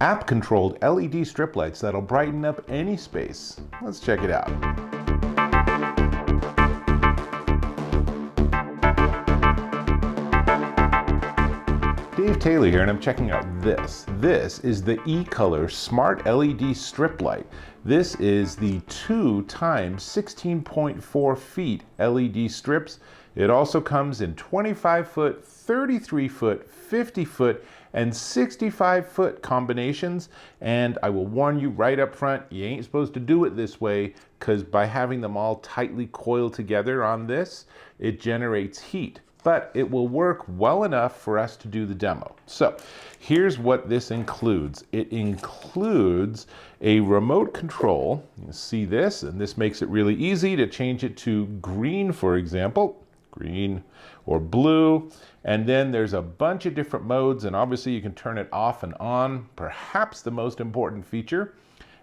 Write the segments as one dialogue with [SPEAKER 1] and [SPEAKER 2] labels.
[SPEAKER 1] App-controlled LED strip lights that'll brighten up any space. Let's check it out. Dave Taylor here, and I'm checking out this. This is the ECOLOR Smart LED Strip Light. This is the 2 times 16.4 feet LED strips. It also comes in 25 foot, 33 foot, 50 foot, and 65 foot combinations. And I will warn you right up front, you ain't supposed to do it this way, because by having them all tightly coiled together on this, it generates heat. But it will work well enough for us to do the demo. So here's what this includes. It includes a remote control. You see this, and this makes it really easy to change it to green, for example, green or blue. And then there's a bunch of different modes, and obviously you can turn it off and on, perhaps the most important feature.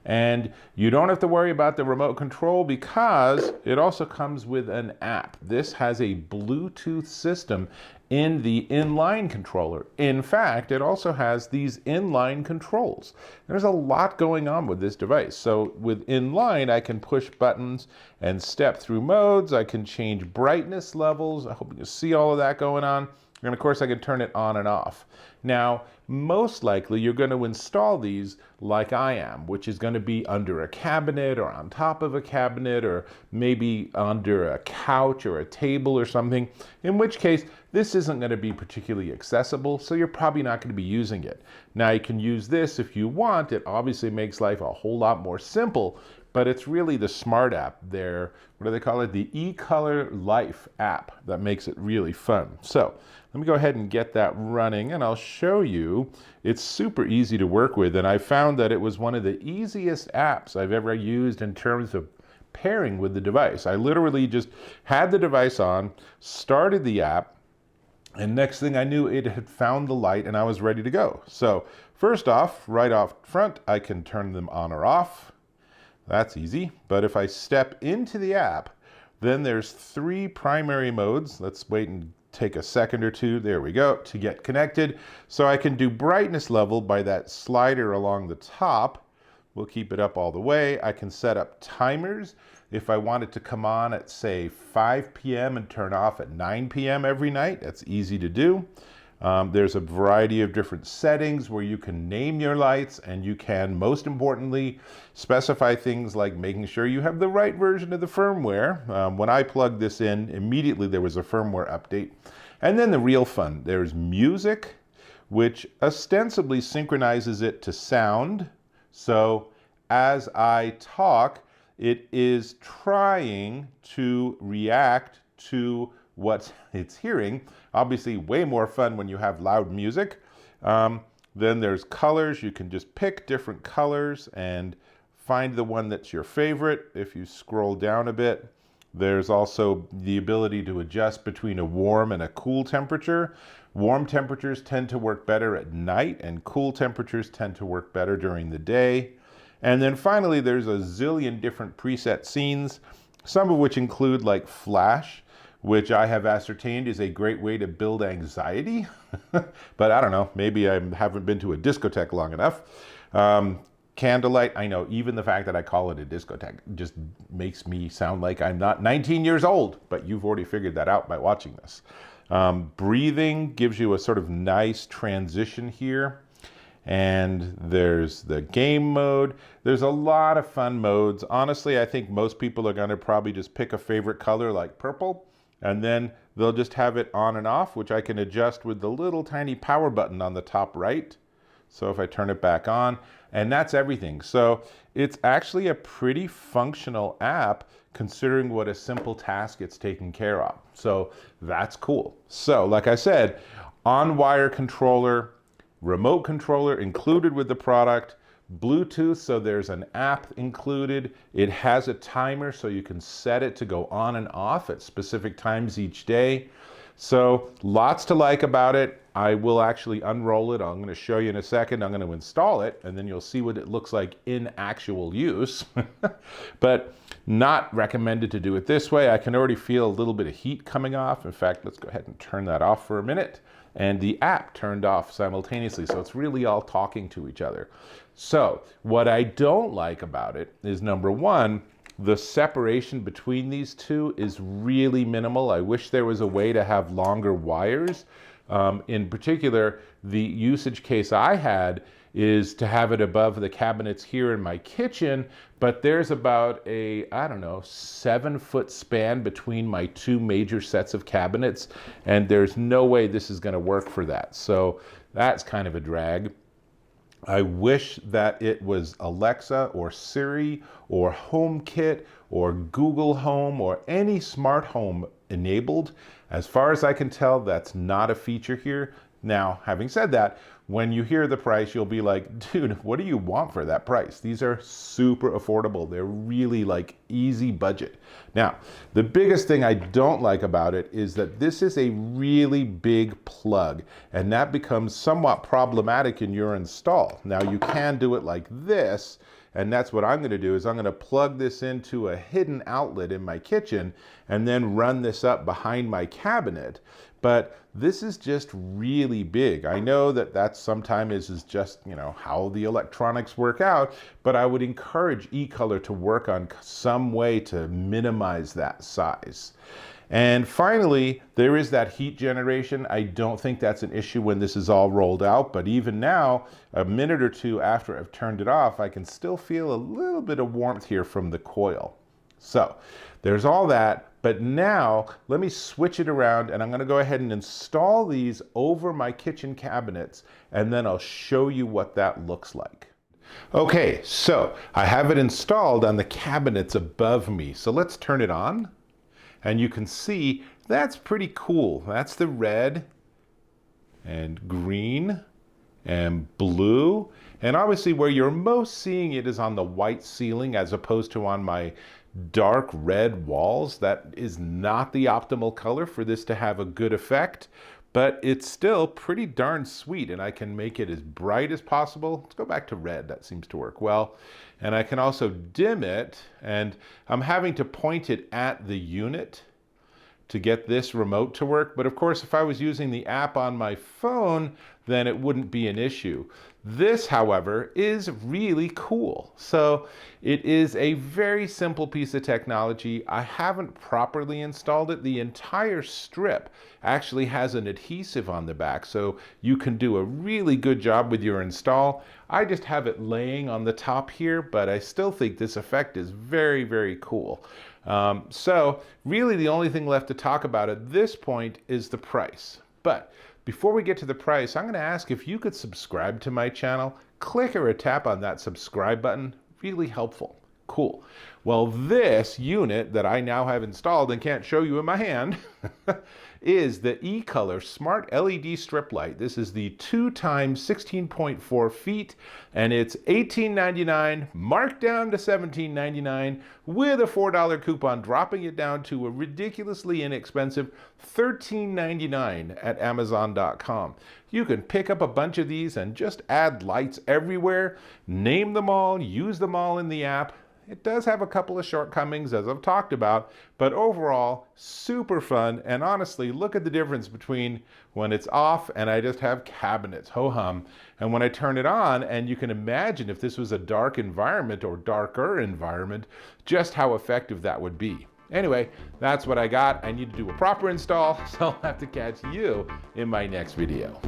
[SPEAKER 1] And you don't have to worry about the remote control because it also comes with an app. This has a Bluetooth system in the inline controller. In fact, it also has these inline controls. There's a lot going on with this device. So with inline, I can push buttons and step through modes. I can change brightness levels. I hope you can see all of that going on. And of course, I can turn it on and off. Now, most likely you're going to install these like I am, which is going to be under a cabinet or on top of a cabinet or maybe under a couch or a table or something, in which case this isn't going to be particularly accessible, so you're probably not going to be using it. Now, you can use this if you want. It obviously makes life a whole lot more simple, but it's really the smart app there. What do they call it? The ECOLOR Life app that makes it really fun. So let me go ahead and get that running and I'll show you. It's super easy to work with, and I found that it was one of the easiest apps I've ever used in terms of pairing with the device. I literally just had the device on, started the app, and next thing I knew, it had found the light and I was ready to go. So first off, right off front, I can turn them on or off. That's easy. But if I step into the app, then there's 3 primary modes. Let's wait and take a second or two. There we go, to get connected. So I can do brightness level by that slider along the top. We'll keep it up all the way. I can set up timers. If I want it to come on at, say, 5 p.m. and turn off at 9 p.m. every night, that's easy to do. There's a variety of different settings where you can name your lights, and you can, most importantly, specify things like making sure you have the right version of the firmware. When I plugged this in, immediately there was a firmware update. And then the real fun, there's music, which ostensibly synchronizes it to sound. So as I talk, it is trying to react to what it's hearing. Obviously, way more fun when you have loud music. Then there's colors. You can just pick different colors and find the one that's your favorite. If you scroll down a bit, there's also the ability to adjust between a warm and a cool temperature. Warm temperatures tend to work better at night, and cool temperatures tend to work better during the day. And then finally, there's a zillion different preset scenes, some of which include like flash, which I have ascertained is a great way to build anxiety. But I don't know, maybe I haven't been to a discotheque long enough. Candlelight, I know, even the fact that I call it a discotheque just makes me sound like I'm not 19 years old, but you've already figured that out by watching this. Breathing gives you a sort of nice transition here. And there's the game mode. There's a lot of fun modes. Honestly, I think most people are gonna probably just pick a favorite color like purple, and then they'll just have it on and off, which I can adjust with the little tiny power button on the top right. So if I turn it back on, and that's everything. So it's actually a pretty functional app considering what a simple task it's taken care of. So that's cool. So like I said, on-wire controller, remote controller included with the product, Bluetooth, so there's an app included. It has a timer so you can set it to go on and off at specific times each day. So lots to like about it. I will actually unroll it. I'm going to show you in a second. I'm going to install it, and then you'll see what it looks like in actual use. But not recommended to do it this way. I can already feel a little bit of heat coming off. In fact, let's go ahead and turn that off for a minute. and the app turned off simultaneously. So it's really all talking to each other. So what I don't like about it is, number one, the separation between these two is really minimal. I wish there was a way to have longer wires. In particular, the usage case I had is to have it above the cabinets here in my kitchen, but there's about a, I don't know, 7-foot span between my two major sets of cabinets, and there's no way this is going to work for that. So that's kind of a drag. I wish that it was Alexa or Siri or HomeKit or Google Home or any smart home enabled. As far as I can tell, that's not a feature here. Now, having said that, when you hear the price, you'll be like, dude, what do you want for that price? These are super affordable. They're really like easy budget. Now, the biggest thing I don't like about it is that this is a really big plug, and that becomes somewhat problematic in your install. Now, you can do it like this, and that's what I'm going to do, is I'm going to plug this into a hidden outlet in my kitchen and then run this up behind my cabinet. But this is just really big. I know that that sometimes is just, you know, how the electronics work out, but I would encourage ECOLOR to work on some way to minimize that size. And finally, there is that heat generation. I don't think that's an issue when this is all rolled out, but even now, a minute or two after I've turned it off, I can still feel a little bit of warmth here from the coil. So there's all that, but now let me switch it around, and I'm going to go ahead and install these over my kitchen cabinets, and then I'll show you what that looks like. Okay, so I have it installed on the cabinets above me. So let's turn it on. And you can see that's pretty cool. That's the red and green and blue. And obviously where you're most seeing it is on the white ceiling as opposed to on my dark red walls. That is not the optimal color for this to have a good effect, but it's still pretty darn sweet, and I can make it as bright as possible. Let's go back to red. That seems to work well. And I can also dim it, and I'm having to point it at the unit to get this remote to work. But of course, if I was using the app on my phone, then it wouldn't be an issue. This, however, is really cool. So it is a very simple piece of technology. I haven't properly installed it. The entire strip actually has an adhesive on the back, so you can do a really good job with your install. I just have it laying on the top here, but I still think this effect is very, very cool. So really the only thing left to talk about at this point is the price. But before we get to the price, I'm going to ask if you could subscribe to my channel. Click or tap on that subscribe button. Really helpful. Cool. Well, this unit that I now have installed and can't show you in my hand is the ECOLOR Smart LED Strip Light. This is the 2 times 16.4 feet, and it's $18.99, marked down to $17.99 with a $4 coupon, dropping it down to a ridiculously inexpensive $13.99 at Amazon.com. You can pick up a bunch of these and just add lights everywhere, name them all, use them all in the app. It does have a couple of shortcomings, as I've talked about, but overall, super fun. And honestly, look at the difference between when it's off and I just have cabinets, ho-hum, and when I turn it on, and you can imagine if this was a dark environment or darker environment, just how effective that would be. Anyway, that's what I got. I need to do a proper install, so I'll have to catch you in my next video.